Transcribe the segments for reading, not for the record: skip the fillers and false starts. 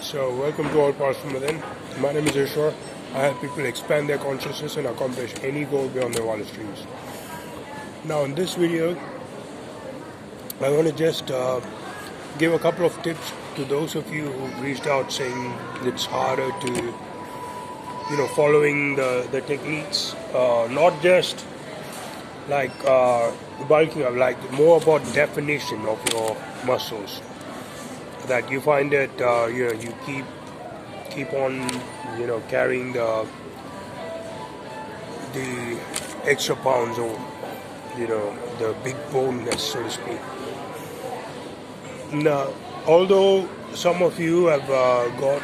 So, welcome to All Powers from Within. My name is Ishwar. I help people expand their consciousness and accomplish any goal beyond their wildest dreams. Now, in this video, I want to just give a couple of tips to those of you who've reached out saying it's harder to, following the techniques, not just like bulking up, like more about definition of your muscles. That you find it, you keep on, carrying the extra pounds or, the big boneness, so to speak. Now, although some of you have got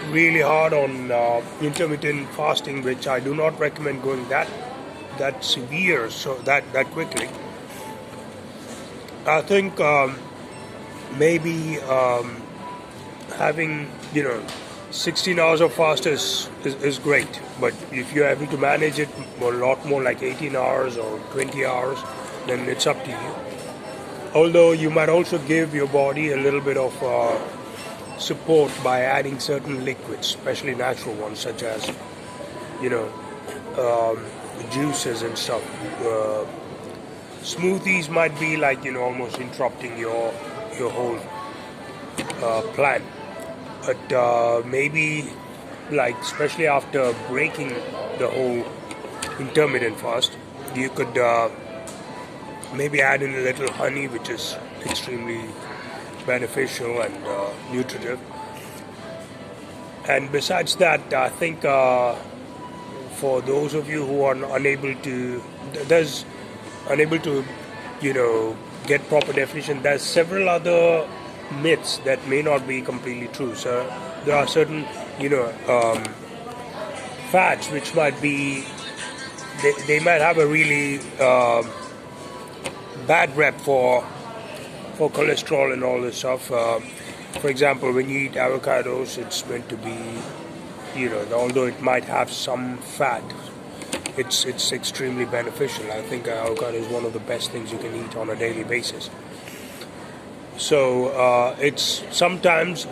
really hard on intermittent fasting, which I do not recommend going that severe, so that quickly. I think. Maybe having 16 hours of fast is great, but if you're able to manage it a lot more like 18 hours or 20 hours, then it's up to you. Although you might also give your body a little bit of support by adding certain liquids, especially natural ones such as juices and stuff. Smoothies might be like almost interrupting your whole plan, but maybe like especially after breaking the whole intermittent fast, you could maybe add in a little honey, which is extremely beneficial and nutritive. And besides that, I think for those of you who are unable to get proper definition, there's several other myths that may not be completely true. So there are certain fats which might be they might have a really bad rep for cholesterol and all this stuff. For example, when you eat avocados, it's meant to be although it might have some fat, it's extremely beneficial. I think avocado is one of the best things you can eat on a daily basis. So it's sometimes,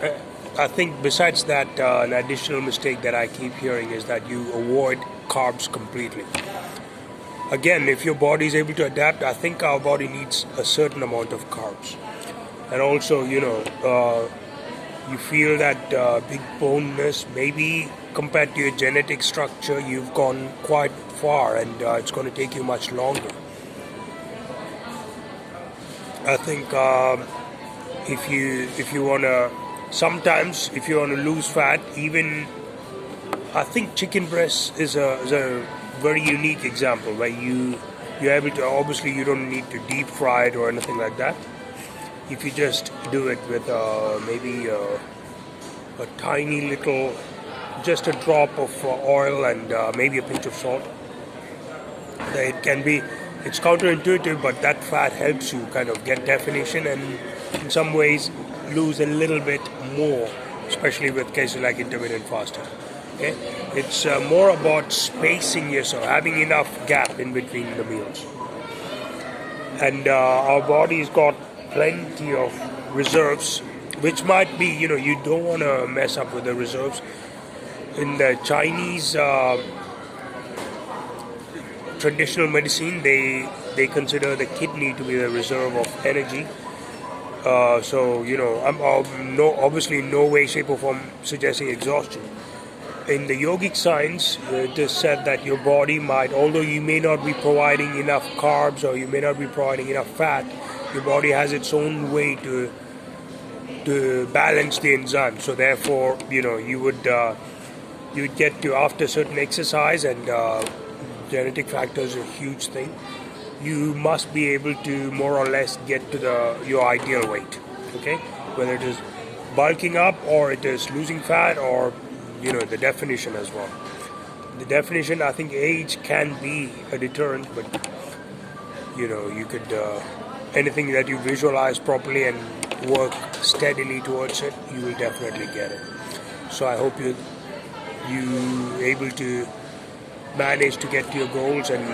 I think besides that, an additional mistake that I keep hearing is that you avoid carbs completely. Again, if your body is able to adapt, I think our body needs a certain amount of carbs. And also, you feel that big boneness, maybe compared to your genetic structure, you've gone quite far, and it's going to take you much longer. I think if you want to lose fat, even I think chicken breast is a very unique example where you're able to, obviously you don't need to deep fry it or anything like that. If you just do it with maybe a tiny little, just a drop of oil and maybe a pinch of salt, it's counterintuitive, but that fat helps you kind of get definition and in some ways lose a little bit more, especially with cases like intermittent fasting. Okay? It's more about spacing yourself, having enough gap in between the meals. And our body's got plenty of reserves, which might be, you don't want to mess up with the reserves. In the Chinese traditional medicine, they consider the kidney to be the reserve of energy. So I'm obviously in no way, shape or form suggesting exhaustion. In the yogic science, it is said that your body might, although you may not be providing enough carbs or you may not be providing enough fat, your body has its own way to balance the enzyme. So therefore, you would get to, after certain exercise, and genetic factors are a huge thing, you must be able to more or less get to your ideal weight. Okay, whether it is bulking up or it is losing fat or the definition as well. The definition, I think age can be a deterrent, but you could anything that you visualize properly and work steadily towards it, you will definitely get it. So I hope you able to manage to get to your goals and